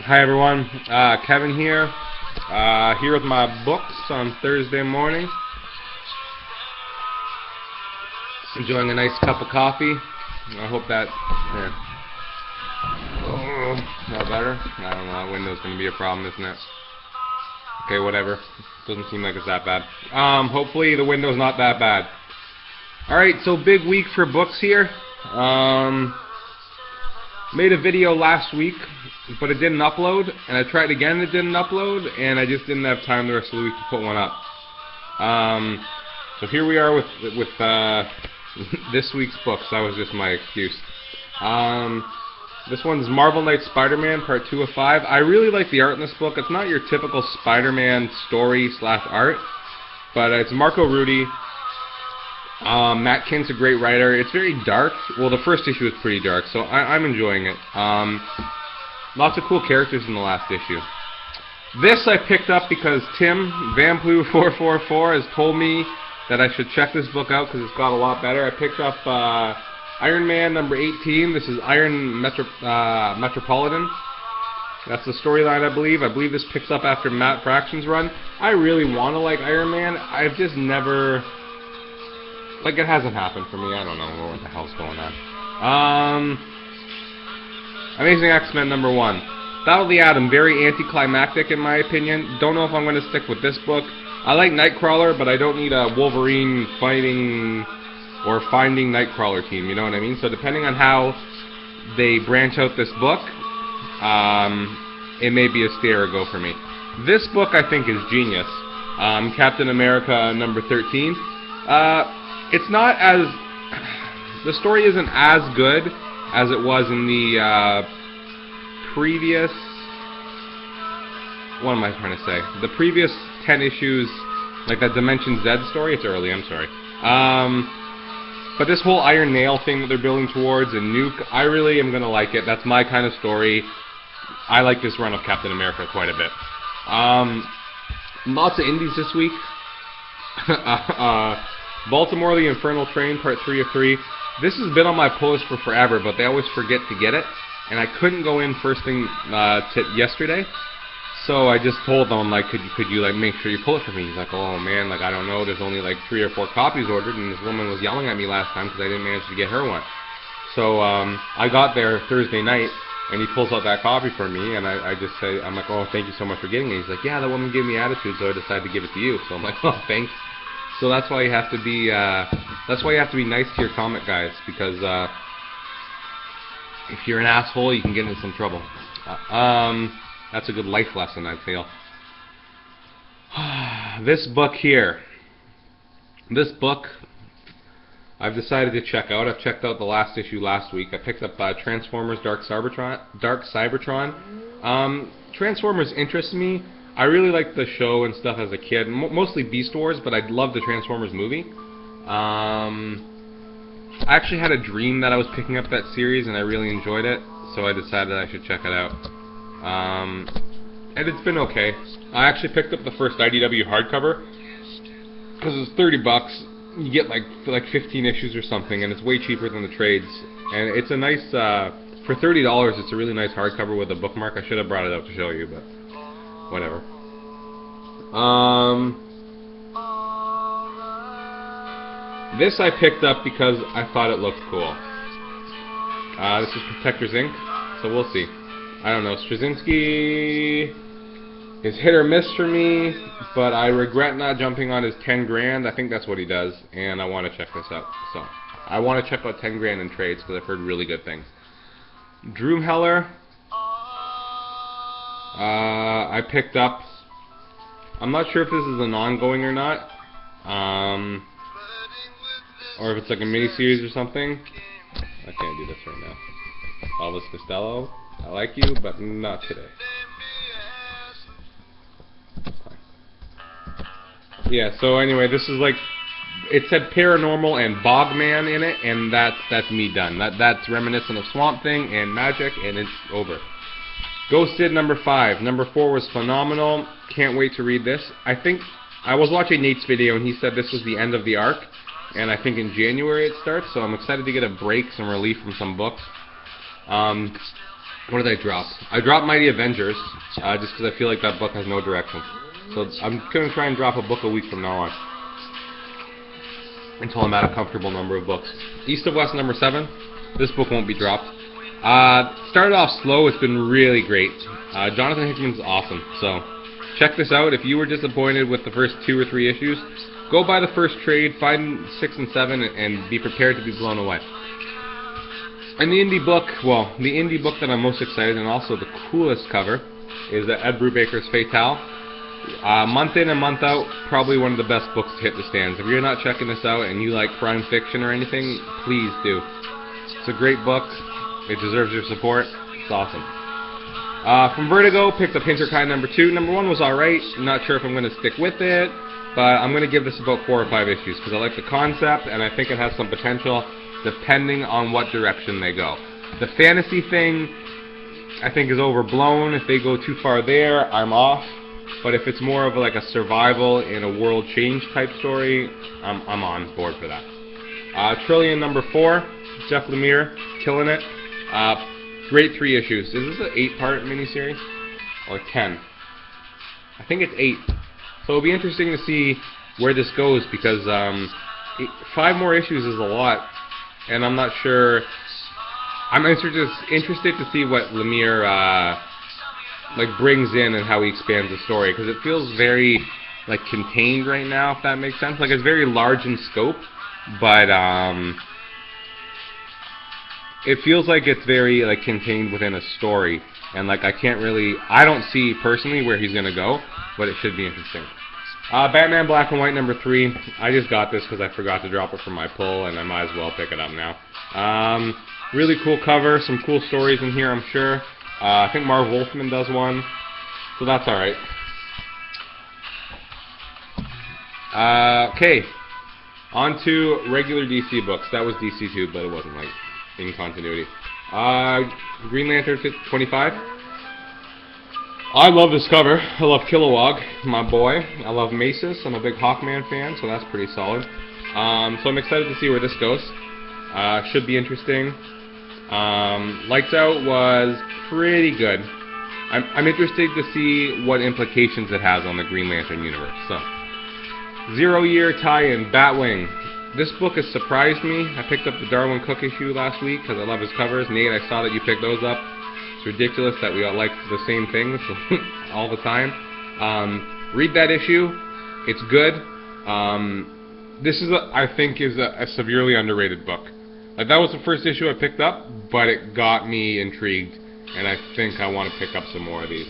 Hi everyone, Kevin here, here with my books on Thursday morning. Enjoying a nice cup of coffee. I hope that, not better? I don't know, that window's going to be a problem, isn't it? Okay, whatever. Doesn't seem like it's that bad. Hopefully the window's not that bad. Alright, so big week for books here. Made a video last week, but it didn't upload, and I tried again, it didn't upload, and I just didn't have time the rest of the week to put one up. So here we are with this week's books. That was just my excuse. This one's Marvel Knights Spider-Man, Part 2 of 5. I really like the art in this book. It's not your typical Spider-Man story / art, but it's Marco Rudy. Matt Kint's a great writer. It's very dark. Well, the first issue is pretty dark, so I'm enjoying it. Lots of cool characters in the last issue. This I picked up because Tim, Vamploo444, has told me that I should check this book out because it's got a lot better. I picked up Iron Man number 18. This is Iron Metropolitan. That's the storyline, I believe. I believe this picks up after Matt Fraction's run. I really want to like Iron Man. I've just never... Like, it hasn't happened for me. I don't know what the hell's going on. Amazing X-Men number 1. Battle of the Atom, very anticlimactic in my opinion. Don't know if I'm going to stick with this book. I like Nightcrawler, but I don't need a Wolverine fighting or finding Nightcrawler team, you know what I mean? So depending on how they branch out this book, it may be a stay or a go for me. This book, I think, is genius. Captain America number 13. It's not as... The story isn't as good as it was in the previous... What am I trying to say? The previous 10 issues, like that Dimension Z story. It's early, I'm sorry. But this whole Iron Nail thing that they're building towards, and Nuke, I really am going to like it. That's my kind of story. I like this run of Captain America quite a bit. Lots of indies this week. Baltimore the Infernal Train, Part 3 of 3. This has been on my pull list for forever, but they always forget to get it. And I couldn't go in first thing yesterday. So I just told them, like, could you like make sure you pull it for me? He's like, oh man, like I don't know, there's only like 3 or 4 copies ordered, and this woman was yelling at me last time because I didn't manage to get her one. So I got there Thursday night, and he pulls out that copy for me, and I just say, I'm like, oh, thank you so much for getting it. He's like, yeah, that woman gave me attitude, so I decided to give it to you. So I'm like, oh, thanks. So that's why you have to be nice to your comic guys, because if you're an asshole, you can get into some trouble. That's a good life lesson, I feel. This book here. This book, I've decided to check out. I've checked out the last issue last week. I picked up Transformers Dark Cybertron. Transformers interests me. I really liked the show and stuff as a kid, mostly Beast Wars, but I loved the Transformers movie. I actually had a dream that I was picking up that series, and I really enjoyed it, so I decided I should check it out. And it's been okay. I actually picked up the first IDW hardcover, because it's $30. You get like 15 issues or something, and it's way cheaper than the trades. And it's a nice, for $30, it's a really nice hardcover with a bookmark. I should have brought it out to show you, but... whatever. This I picked up because I thought it looked cool. This is Protectors Inc., so we'll see. I don't know, Straczynski is hit or miss for me, but I regret not jumping on his 10 grand. I think that's what he does, and I want to check this out. So, I want to check out 10 grand in trades because I've heard really good things. Droomheller. I picked up, I'm not sure if this is an ongoing or not, or if it's like a mini-series or something. I can't do this right now. Elvis Costello, I like you, but not today. Yeah, so anyway, this is like, it said Paranormal and Bogman in it, and that's me done. That's reminiscent of Swamp Thing and Magic, and it's over. Ghosted number 5. Number 4 was phenomenal. Can't wait to read this. I think I was watching Nate's video and he said this was the end of the arc, and I think in January it starts, so I'm excited to get a break, some relief from some books. What did I drop? I dropped Mighty Avengers, just because I feel like that book has no direction. So I'm going to try and drop a book a week from now on, until I'm at a comfortable number of books. East of West number 7. This book won't be dropped. Started off slow. It's been really great. Jonathan Hickman's awesome. So check this out. If you were disappointed with the first 2 or 3 issues, go buy the first trade, find 6 and 7, and be prepared to be blown away. And the indie book, the indie book that I'm most excited, and also the coolest cover, is Ed Brubaker's Fatale. Month in and month out, probably one of the best books to hit the stands. If you're not checking this out and you like crime fiction or anything, please do. It's a great book. It deserves your support. It's awesome. From Vertigo, picked up Hinterkind number 2. Number 1 was alright. I'm not sure if I'm going to stick with it, but I'm going to give this about 4 or 5 issues because I like the concept and I think it has some potential depending on what direction they go. The fantasy thing, I think, is overblown. If they go too far there, I'm off. But if it's more of like a survival in a world change type story, I'm on board for that. Trillion number 4, Jeff Lemire, killing it. Great 3 issues. Is this an 8-part miniseries? Or 10? I think it's 8. So it'll be interesting to see where this goes because 5 more issues is a lot. And I'm not sure. I'm interested to see what Lemire brings in and how he expands the story because it feels very contained right now, if that makes sense. It's very large in scope, but it feels like it's very contained within a story, and I don't see personally where he's gonna go, but it should be interesting. Batman Black and White number 3. I just got this because I forgot to drop it from my pull, and I might as well pick it up now. Really cool cover, some cool stories in here, I'm sure. I think Marv Wolfman does one, so that's alright. Okay, on to regular DC books. That was DC 2, but it wasn't in continuity. Green Lantern 25. I love this cover. I love Kilowog, my boy. I love Macis. I'm a big Hawkman fan, so that's pretty solid. So I'm excited to see where this goes. Should be interesting. Lights Out was pretty good. I'm interested to see what implications it has on the Green Lantern universe. So, 0-year tie-in, Batwing. This book has surprised me. I picked up the Darwin Cook issue last week because I love his covers. Nate, I saw that you picked those up. It's ridiculous that we all like the same things all the time. Read that issue. It's good. This is, I think, is a severely underrated book. That was the first issue I picked up, but it got me intrigued, and I think I want to pick up some more of these.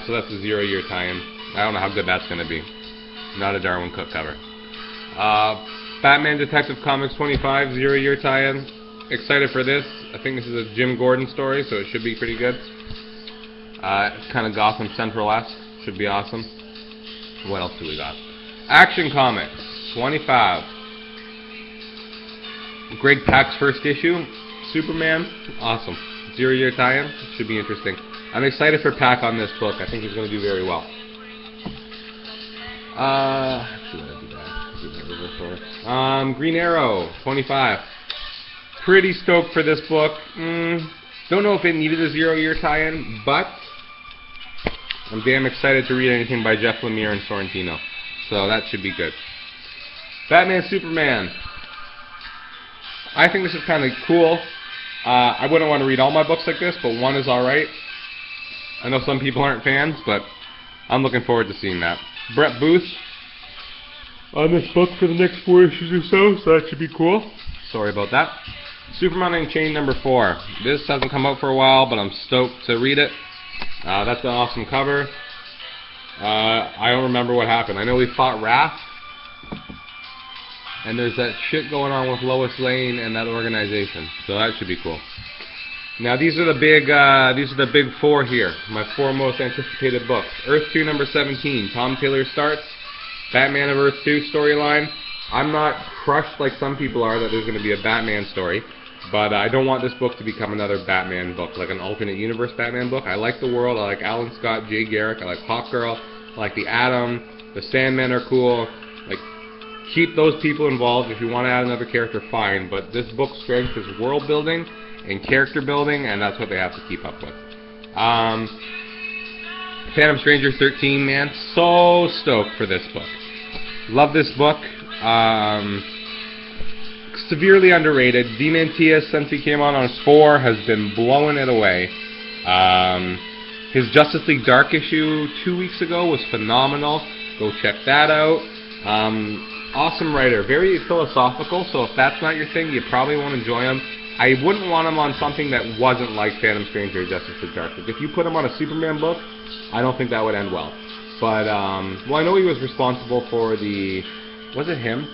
So that's a 0-year tie-in. I don't know how good that's going to be. Not a Darwin Cook cover. Batman Detective Comics 25, 0-year tie-in. Excited for this. I think this is a Jim Gordon story, so it should be pretty good. It's kind of Gotham Central-esque. Should be awesome. What else do we got? Action Comics 25. Greg Pak's first issue. Superman. Awesome. 0-year tie-in. Should be interesting. I'm excited for Pak on this book. I think he's going to do very well. Green Arrow 25. Pretty stoked for this book. Don't know if it needed a 0-year tie-in, but I'm damn excited to read anything by Jeff Lemire and Sorrentino. So that should be good. Batman Superman. I think this is kind of cool. I wouldn't want to read all my books like this, but one is alright. I know some people aren't fans, but I'm looking forward to seeing that. Brett Booth on this book for the next 4 issues or so that should be cool. Sorry about that. Superman Unchained number 4. This hasn't come out for a while, but I'm stoked to read it. That's an awesome cover. I don't remember what happened. I know we fought Wrath, and there's that shit going on with Lois Lane and that organization, so that should be cool. Now these are the big 4 here. My 4 most anticipated books. Earth 2 number 17. Tom Taylor starts. Batman of Earth 2 storyline. I'm not crushed like some people are that there's going to be a Batman story, but I don't want this book to become another Batman book, like an alternate universe Batman book. I like the world. I like Alan Scott, Jay Garrick. I like Hawkgirl. I like the Atom. The Sandmen are cool. Keep those people involved. If you want to add another character, fine. But this book's strength is world building and character building, and that's what they have to keep up with. Phantom Stranger 13, man, so stoked for this book. Love this book. Severely underrated. D. Mantius, since he came on 4, has been blowing it away. His Justice League Dark issue 2 weeks ago was phenomenal. Go check that out. Awesome writer. Very philosophical, so if that's not your thing, you probably won't enjoy him. I wouldn't want him on something that wasn't like Phantom Stranger or Justice League Dark. If you put him on a Superman book, I don't think that would end well. But, well, I know he was responsible for the... Was it him?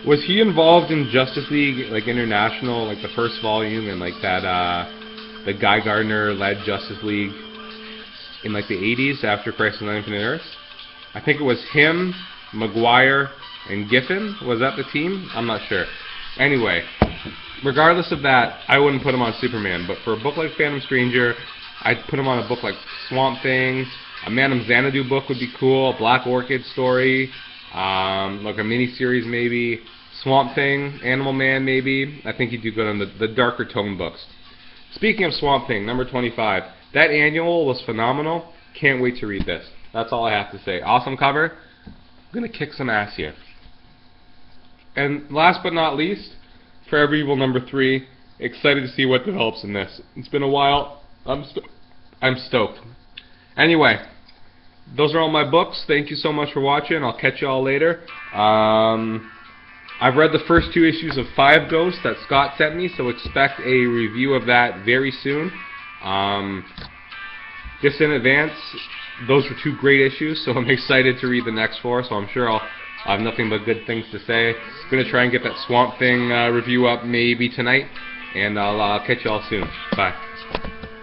Was he involved in Justice League, like, International, like, the first volume, and, like, that, the Guy Gardner-led Justice League in, like, the 80s after Crisis on Infinite Earths? I think it was him, Maguire, and Giffen. Was that the team? I'm not sure. Anyway, regardless of that, I wouldn't put him on Superman. But for a book like Phantom Stranger, I'd put him on a book like Swamp Thing. A Madame Xanadu book would be cool. A Black Orchid story. Like a mini-series maybe. Swamp Thing, Animal Man maybe. I think he'd do good on the darker tone books. Speaking of Swamp Thing, number 25. That annual was phenomenal. Can't wait to read this. That's all I have to say. Awesome cover. I'm going to kick some ass here. And last but not least, Forever Evil number 3. Excited to see what develops in this. It's been a while. I'm stoked. Anyway, those are all my books. Thank you so much for watching. I'll catch you all later. I've read the first 2 issues of 5 Ghosts that Scott sent me, so expect a review of that very soon. Just in advance, those were 2 great issues, so I'm excited to read the next 4, so I'm sure I'll have nothing but good things to say. I'm going to try and get that Swamp Thing review up maybe tonight, and I'll catch you all soon. Bye.